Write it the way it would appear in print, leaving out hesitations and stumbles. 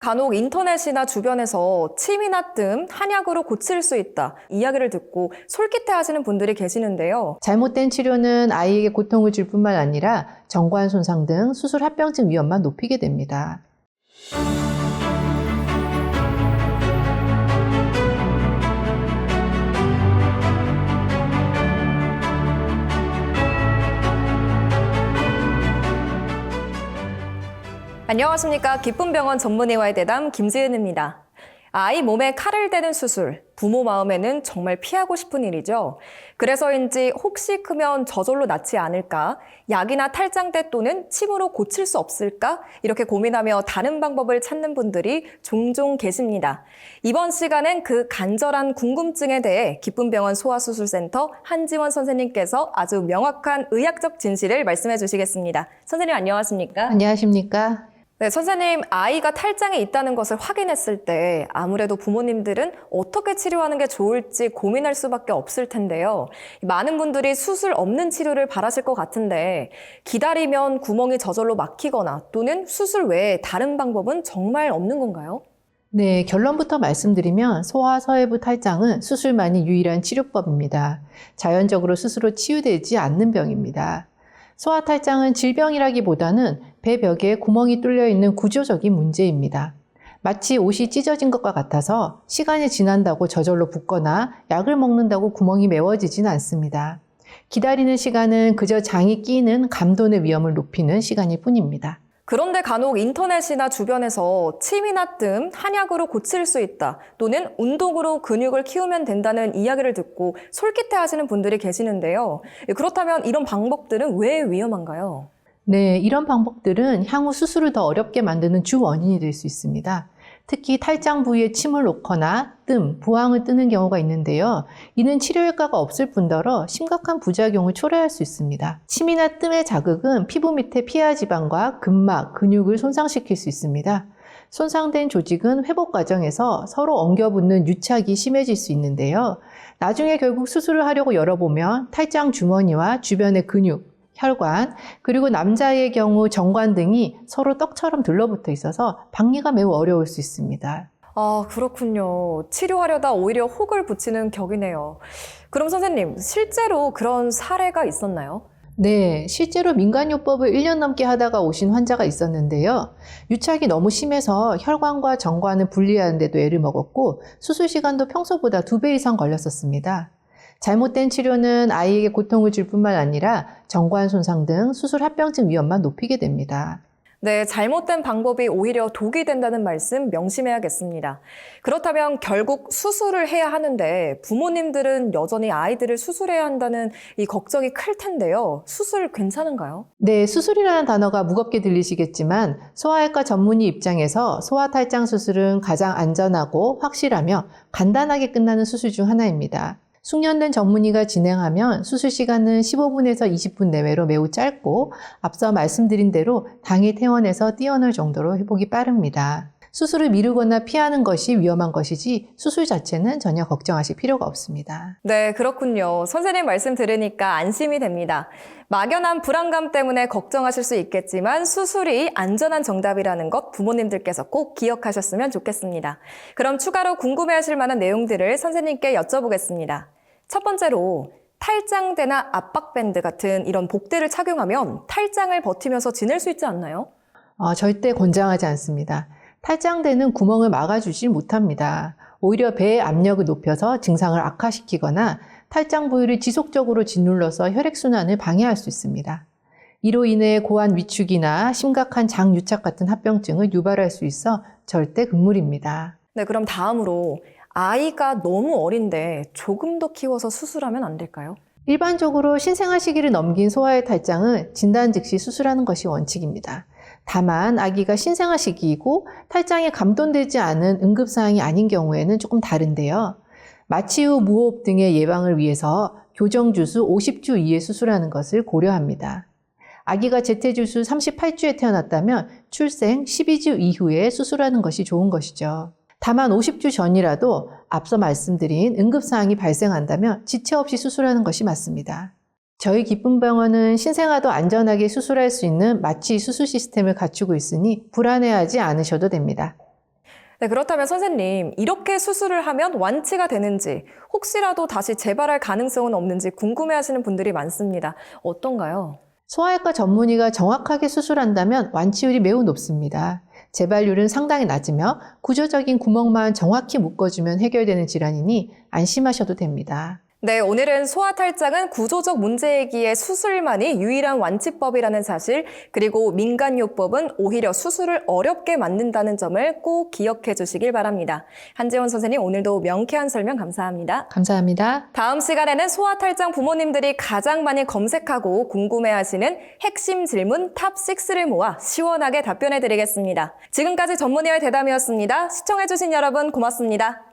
간혹 인터넷이나 주변에서 침이나 뜸, 한약으로 고칠 수 있다 이야기를 듣고 솔깃해하시는 분들이 계시는데요. 잘못된 치료는 아이에게 고통을 줄 뿐만 아니라 정관 손상 등 수술 합병증 위험만 높이게 됩니다. 안녕하십니까. 기쁨병원 전문의와의 대담 김지은입니다. 아이 몸에 칼을 대는 수술, 부모 마음에는 정말 피하고 싶은 일이죠. 그래서인지 혹시 크면 저절로 낫지 않을까? 약이나 탈장대 또는 침으로 고칠 수 없을까? 이렇게 고민하며 다른 방법을 찾는 분들이 종종 계십니다. 이번 시간엔 그 간절한 궁금증에 대해 기쁨병원 소아수술센터 한지원 선생님께서 아주 명확한 의학적 진실을 말씀해 주시겠습니다. 선생님 안녕하십니까? 안녕하십니까? 네, 선생님, 아이가 탈장에 있다는 것을 확인했을 때 아무래도 부모님들은 어떻게 치료하는 게 좋을지 고민할 수밖에 없을 텐데요. 많은 분들이 수술 없는 치료를 바라실 것 같은데 기다리면 구멍이 저절로 막히거나 또는 수술 외에 다른 방법은 정말 없는 건가요? 네, 결론부터 말씀드리면 소아서해부 탈장은 수술만이 유일한 치료법입니다. 자연적으로 스스로 치유되지 않는 병입니다. 소아탈장은 질병이라기보다는 배벽에 구멍이 뚫려 있는 구조적인 문제입니다. 마치 옷이 찢어진 것과 같아서 시간이 지난다고 저절로 붓거나 약을 먹는다고 구멍이 메워지진 않습니다. 기다리는 시간은 그저 장이 끼는 감돈의 위험을 높이는 시간일 뿐입니다. 그런데 간혹 인터넷이나 주변에서 침이나 뜸, 한약으로 고칠 수 있다 또는 운동으로 근육을 키우면 된다는 이야기를 듣고 솔깃해하시는 분들이 계시는데요. 그렇다면 이런 방법들은 왜 위험한가요? 네, 이런 방법들은 향후 수술을 더 어렵게 만드는 주 원인이 될 수 있습니다. 특히 탈장 부위에 침을 놓거나 뜸, 부항을 뜨는 경우가 있는데요. 이는 치료 효과가 없을 뿐더러 심각한 부작용을 초래할 수 있습니다. 침이나 뜸의 자극은 피부 밑에 피하 지방과 근막, 근육을 손상시킬 수 있습니다. 손상된 조직은 회복 과정에서 서로 엉겨붙는 유착이 심해질 수 있는데요. 나중에 결국 수술을 하려고 열어보면 탈장 주머니와 주변의 근육, 혈관, 그리고 남자의 경우 정관 등이 서로 떡처럼 들러붙어 있어서 박리가 매우 어려울 수 있습니다. 아, 그렇군요. 치료하려다 오히려 혹을 붙이는 격이네요. 그럼 선생님, 실제로 그런 사례가 있었나요? 네, 실제로 민간요법을 1년 넘게 하다가 오신 환자가 있었는데요. 유착이 너무 심해서 혈관과 정관을 분리하는 데도 애를 먹었고 수술 시간도 평소보다 2배 이상 걸렸었습니다. 잘못된 치료는 아이에게 고통을 줄 뿐만 아니라 정관 손상 등 수술 합병증 위험만 높이게 됩니다. 네, 잘못된 방법이 오히려 독이 된다는 말씀 명심해야겠습니다. 그렇다면 결국 수술을 해야 하는데 부모님들은 여전히 아이들을 수술해야 한다는 이 걱정이 클 텐데요. 수술 괜찮은가요? 네, 수술이라는 단어가 무겁게 들리시겠지만 소아외과 전문의 입장에서 소아탈장 수술은 가장 안전하고 확실하며 간단하게 끝나는 수술 중 하나입니다. 숙련된 전문의가 진행하면 수술 시간은 15분에서 20분 내외로 매우 짧고 앞서 말씀드린 대로 당일 퇴원해서 뛰어놀 정도로 회복이 빠릅니다. 수술을 미루거나 피하는 것이 위험한 것이지 수술 자체는 전혀 걱정하실 필요가 없습니다. 네, 그렇군요. 선생님 말씀 들으니까 안심이 됩니다. 막연한 불안감 때문에 걱정하실 수 있겠지만 수술이 안전한 정답이라는 것 부모님들께서 꼭 기억하셨으면 좋겠습니다. 그럼 추가로 궁금해하실 만한 내용들을 선생님께 여쭤보겠습니다. 첫 번째로 탈장대나 압박밴드 같은 이런 복대를 착용하면 탈장을 버티면서 지낼 수 있지 않나요? 절대 권장하지 않습니다. 탈장대는 구멍을 막아주지 못합니다. 오히려 배의 압력을 높여서 증상을 악화시키거나 탈장 부위를 지속적으로 짓눌러서 혈액순환을 방해할 수 있습니다. 이로 인해 고환 위축이나 심각한 장 유착 같은 합병증을 유발할 수 있어 절대 금물입니다. 네, 그럼 다음으로 아이가 너무 어린데 조금 더 키워서 수술하면 안 될까요? 일반적으로 신생아 시기를 넘긴 소아의 탈장은 진단 즉시 수술하는 것이 원칙입니다. 다만 아기가 신생아 시기이고 탈장이 감돈되지 않은 응급사항이 아닌 경우에는 조금 다른데요. 마취 후 무호흡 등의 예방을 위해서 교정주수 50주 이에 수술하는 것을 고려합니다. 아기가 제태주수 38주에 태어났다면 출생 12주 이후에 수술하는 것이 좋은 것이죠. 다만 50주 전이라도 앞서 말씀드린 응급사항이 발생한다면 지체 없이 수술하는 것이 맞습니다. 저희 기쁨병원은 신생아도 안전하게 수술할 수 있는 마취 수술 시스템을 갖추고 있으니 불안해하지 않으셔도 됩니다. 네, 그렇다면 선생님, 이렇게 수술을 하면 완치가 되는지, 혹시라도 다시 재발할 가능성은 없는지 궁금해하시는 분들이 많습니다. 어떤가요? 소아외과 전문의가 정확하게 수술한다면 완치율이 매우 높습니다. 재발률은 상당히 낮으며 구조적인 구멍만 정확히 묶어주면 해결되는 질환이니 안심하셔도 됩니다. 네, 오늘은 소아탈장은 구조적 문제이기에 수술만이 유일한 완치법이라는 사실, 그리고 민간요법은 오히려 수술을 어렵게 만든다는 점을 꼭 기억해 주시길 바랍니다. 한재원 선생님, 오늘도 명쾌한 설명 감사합니다. 감사합니다. 다음 시간에는 소아탈장 부모님들이 가장 많이 검색하고 궁금해하시는 핵심 질문 탑6를 모아 시원하게 답변해 드리겠습니다. 지금까지 전문의의 대담이었습니다. 시청해 주신 여러분 고맙습니다.